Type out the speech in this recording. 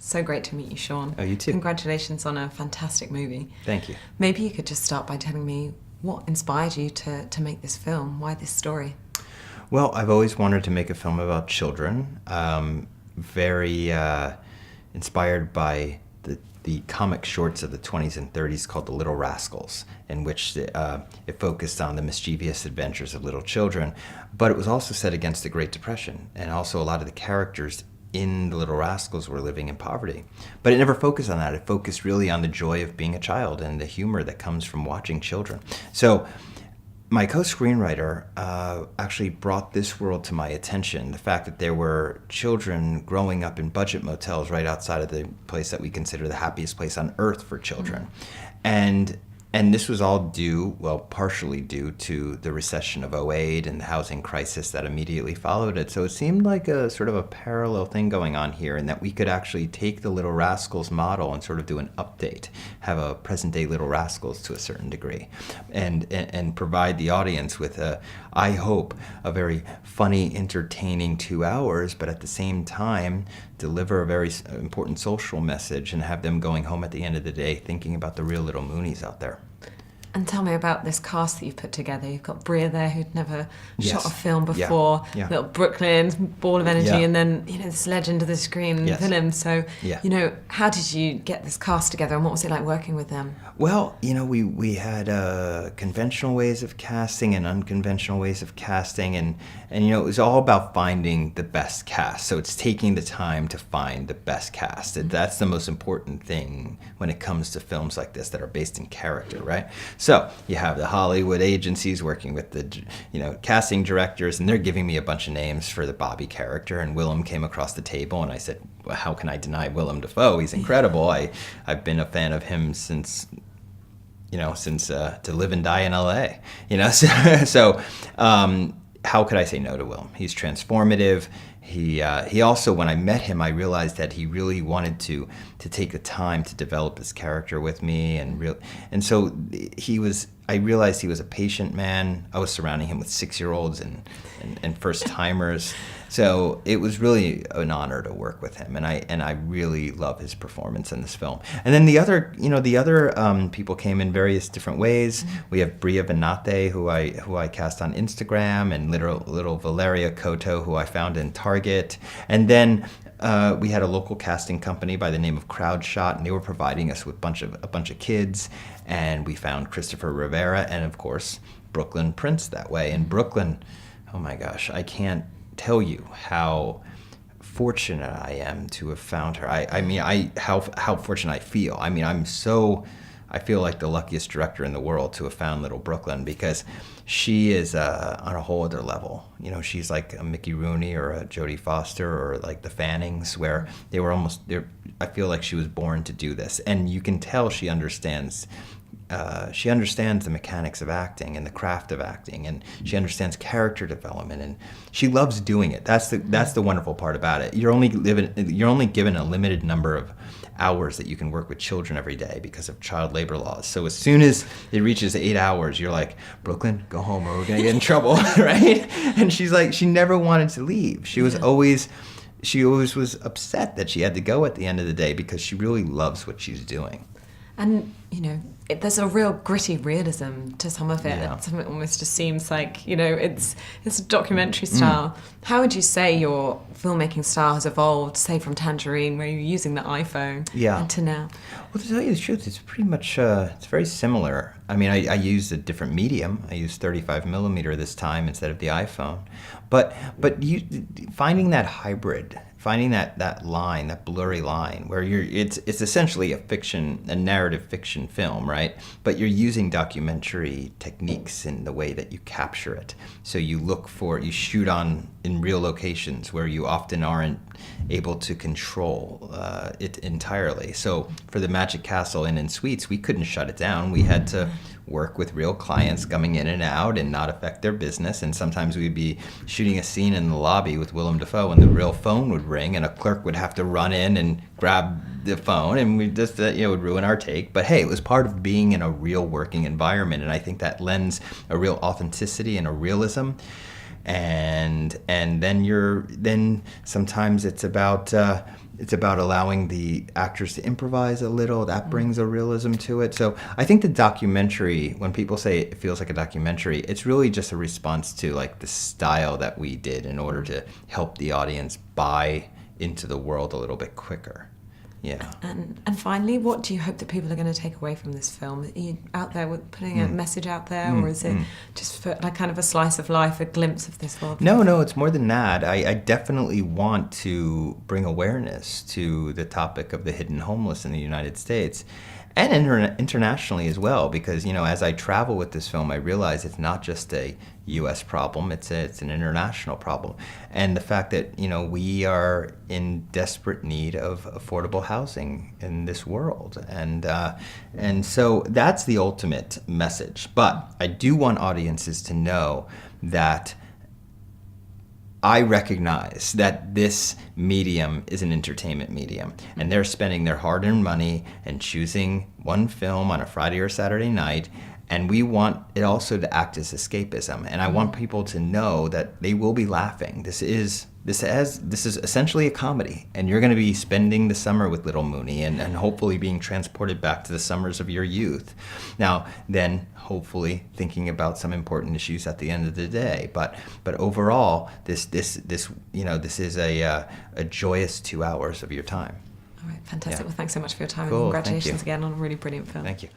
So great to meet you, Sean. Oh, you too. Congratulations on a fantastic movie. Thank you. Maybe you could just start by telling me what inspired you to make this film? Why this story? Well, I've always wanted to make a film about children. Very inspired by the comic shorts of the 20s and 30s called The Little Rascals, in which it focused on the mischievous adventures of little children. But it was also set against the Great Depression, and also a lot of the characters in The Little Rascals were living in poverty. But it never focused on that. It focused really on the joy of being a child and the humor that comes from watching children. So my co-screenwriter actually brought this world to my attention, the fact that there were children growing up in budget motels right outside of the place that we consider the happiest place on earth for children. And this was all due, well, partially due to the recession of '08 and the housing crisis that immediately followed it. So it seemed like a sort of a parallel thing going on here, in that we could actually take the Little Rascals model and sort of do an update, have a present-day Little Rascals to a certain degree, and provide the audience with, I hope, a very funny, entertaining 2 hours, but at the same time deliver a very important social message and have them going home at the end of the day thinking about the real little Moonies out there. And tell me about this cast that you've put together. You've got Bria there, who'd never Yes. shot a film before. Yeah. Little Brooklyn, ball of energy, Yeah. and then this legend of the screen, Yes. Willem. So, Yeah. how did you get this cast together, and what was it like working with them? Well, we had conventional ways of casting and unconventional ways of casting, and it was all about finding the best cast. So it's taking the time to find the best cast. That's the most important thing when it comes to films like this that are based in character, right? So you have the Hollywood agencies working with the casting directors, and they're giving me a bunch of names for the Bobby character, and Willem came across the table, and I said, well, how can I deny Willem Dafoe? He's incredible. I've been a fan of him since To Live and Die in LA, so how could I say no to Willem? He's transformative. He also, when I met him, I realized that he really wanted to take the time to develop his character with me, and so I realized he was a patient man. I was surrounding him with 6-year-olds and first timers. So it was really an honor to work with him, and I really love his performance in this film. And then the other people came in various different ways. We have Bria Venate, who I cast on Instagram, and little Valeria Cotto, who I found in Target. And then we had a local casting company by the name of Crowdshot, and they were providing us with a bunch of kids. And we found Christopher Rivera, and of course Brooklyn Prince that way. And Brooklyn, oh my gosh, I can't tell you how fortunate I am to have found her. How fortunate I feel. I feel like the luckiest director in the world to have found little Brooklyn, because she is on a whole other level. She's like a Mickey Rooney or a Jodie Foster or like the Fannings, where I feel like she was born to do this, and you can tell she understands. She understands the mechanics of acting and the craft of acting, and she understands character development, and she loves doing it. That's the wonderful part about it. You're only given a limited number of hours that you can work with children every day because of child labor laws. So as soon as it reaches 8 hours, you're like, Brooklyn, go home or we're gonna get in trouble, right? And she's like, she never wanted to leave. She always was upset that she had to go at the end of the day, because she really loves what she's doing. And there's a real gritty realism to some of it. Yeah. Some of it almost just seems like it's a documentary style. How would you say your filmmaking style has evolved, say from Tangerine, where you're using the iPhone, and to now? Well, to tell you the truth, it's pretty much it's very similar. I mean, I used a different medium. I used 35 millimeter this time instead of the iPhone, but finding that hybrid. Finding that line, that blurry line, where it's essentially a narrative fiction film, right? But you're using documentary techniques in the way that you capture it. So you shoot in real locations where you often aren't able to control it entirely. So for the Magic Castle Inn and Suites, we couldn't shut it down. We had to work with real clients coming in and out and not affect their business. And sometimes we'd be shooting a scene in the lobby with Willem Dafoe, and the real phone would ring, and a clerk would have to run in and grab the phone, and we just would ruin our take. But hey, it was part of being in a real working environment, and I think that lends a real authenticity and a realism. and then sometimes it's about allowing the actors to improvise a little. That brings a realism to it. So I think the documentary, when people say it feels like a documentary, it's really just a response to like the style that we did in order to help the audience buy into the world a little bit quicker. Yeah. And finally, what do you hope that people are going to take away from this film? Are you out there with putting a message out there, or is it just for like kind of a slice of life, a glimpse of this world? No, it's more than that. I definitely want to bring awareness to the topic of the hidden homeless in the United States and internationally as well, because, you know, as I travel with this film, I realize it's not just a U.S. problem, it's an international problem. And the fact that, you know, we are in desperate need of affordable housing in this world. And so that's the ultimate message. But I do want audiences to know that I recognize that this medium is an entertainment medium, and they're spending their hard-earned money and choosing one film on a Friday or Saturday night, and we want it also to act as escapism. And I want people to know that they will be laughing. This is essentially a comedy, and you're going to be spending the summer with little Mooney and hopefully being transported back to the summers of your youth. Now, then, hopefully thinking about some important issues at the end of the day. But overall, this is a joyous 2 hours of your time. All right, fantastic. Yeah. Well, thanks so much for your time, Cool, and congratulations thank you. again on a really brilliant film. Thank you.